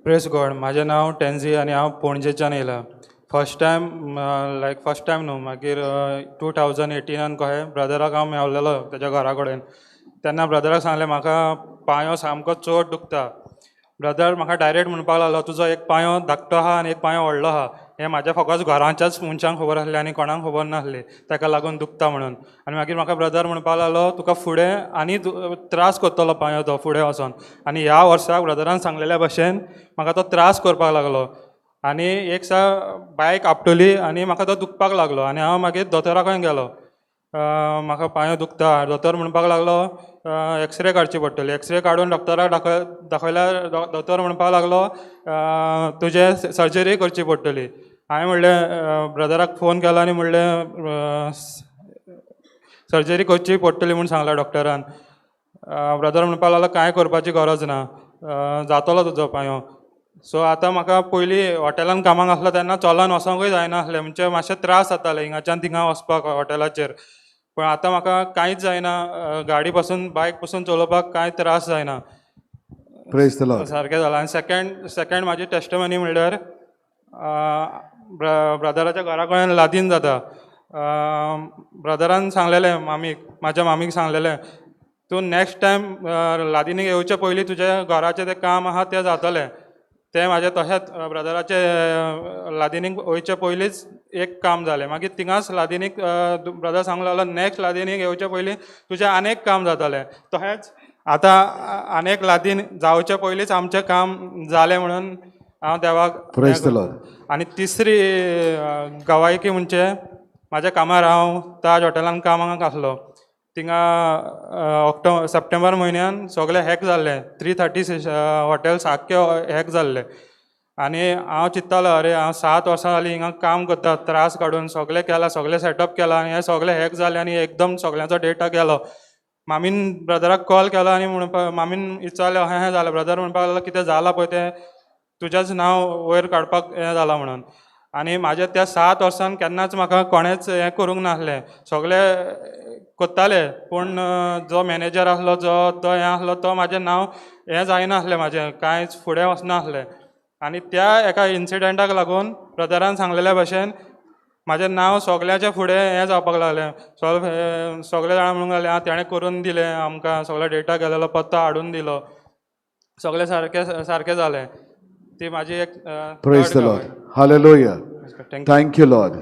Press God. माझें नांव टेन्झी आनी हांव पणजेच्यान येयला. फर्स्ट टायम न्हू, मागीर 2018 कशें ब्रदराक हांव मेवलेलो तेज्या घरा कडेन. तेन्ना ब्रदराक सांगलें म्हाका पांयो सामको चड दुखता. ब्रदर म्हाका डायरेक्ट म्हणपाक लागलो तुजो एक पांयो धाकटो आहा आनी एक पांयो व्हडलो आहा. हें म्हाज्या फकत घराच्याच मनशांक खबर आसलें आनी कोणाक खबर नासली ताका लागून दुखता म्हणून. आनी मागीर म्हाका ब्रदर म्हणपाक लागलो तुका फुडें आनी त्रास करतलो पांयो तो फुडें वचोन. आनी ह्या वर्साक ब्रदरान सांगलेल्या भशेन म्हाका तो त्रास करपाक लागलो आनी एक दिसा बायक आपटली आनी म्हाका तो दुखपाक लागलो. आनी हांव मागीर दोतोरा कडेन गेलो. म्हाका पांयो दुखता. दोतोर म्हणपाक लागलो एक्सरे काडची पडटली. एक्सरे काडून डॉक्टराक दाखयल्यार दोतोर म्हणपाक लागलो तुजे सर्जरी करची पडटली. हांवें म्हणलें ब्रदराक फोन केलो आनी म्हणलें सर्जरी करची पडटली म्हूण सांगला डॉक्टरान. ब्रदर म्हणपाक लागलो कांय करपाची गरज ना, जातलो तुजो पांयो. सो आतां म्हाका पयलीं हॉटेलान कामाक आसलो तेन्ना चलोन वसोंकूय जायनासलें, म्हणजे मातशे त्रास जाताले हिंगाच्यान थिंगा वचपाक हॉटेलाचेर. पण आतां म्हाका कांयच जायना, गाडी पासून बायक पासून चलोवपाक कांय त्रास जायना. Praise the Lord. सारकें जालां. आनी सेकंड म्हाजी टेस्टमनी म्हणल्यार ब्रदराच्या घरा कडेन लादीन जाता. ब्रदरान सांगलेलें म्हाज्या मामीक सांगलेलें तूं नेक्स्ट टायम लादीनीक येवचे पयलीं तुजें घराचें तें काम आहा तें जातलें. तें म्हाजें तशेंच ब्रदराचे लादीनीक वयचे पयलींच एक काम जालें. मागीर थिंगाच लादीनीक ब्रदर सांगूंक लागलो नेक्स्ट लादीनीक येवचे पयलीं तुजें आनेक काम जातलें. तशेंच आतां आनेक लादीन जावचे पयलींच आमचें काम जालें म्हणून हांव देवाक प्रेज द लॉर्ड. आनी तिसरी गवायकी म्हणजे म्हाज्या कामार हांव ताज हॉटेलान कामाक आसलो. थिंगा सप्टेंबर म्हयन्यान सगळें हॅक जाल्लें. 330 हॉटेल्स आख्खे हॅक जाल्ले. आनी हांव चिंत्तालो अरे हांव 7 वर्सां जालीं हिंगा काम करता, त्रास काडून सगळें केलां, सगळें सेटअप केलां आनी हें सगळें हॅक जालें आनी एकदम सगळ्यांचो डेटा गेलो. मामीन ब्रदराक कॉल केलो आनी मामीन विचारलें अशें जालें. ब्रदर म्हणपाक लागलो कितें जालां पळय तें तुजेंच नांव वयर काडपाक हें जालां म्हणून. आनी म्हाज्या त्या 7 वर्सान केन्नाच म्हाका कोणेंच हें करूंक नासलें. सगळें कोत्ताले पूण जो मॅनेजर आसलो तो हें आसलो तो म्हाजें नांव हें जायनासलें, म्हाजें कांयच फुडें वचनासलें. आनी त्या एका इन्सिडंटाक लागून ब्रदरान सांगलेल्या भशेन म्हाजें नांव सगळ्याच्या फुडें हें जावपाक लागलें. सगळे जाणां म्हणूंक लागले तेणें करून दिलें आमकां, सगळो डेटा गेलेलो, पत्तो हाडून दिलो, सगळें सारकें जालें. ती म्हाजी एक Praise the Lord. Hallelujah. Thank you, Lord.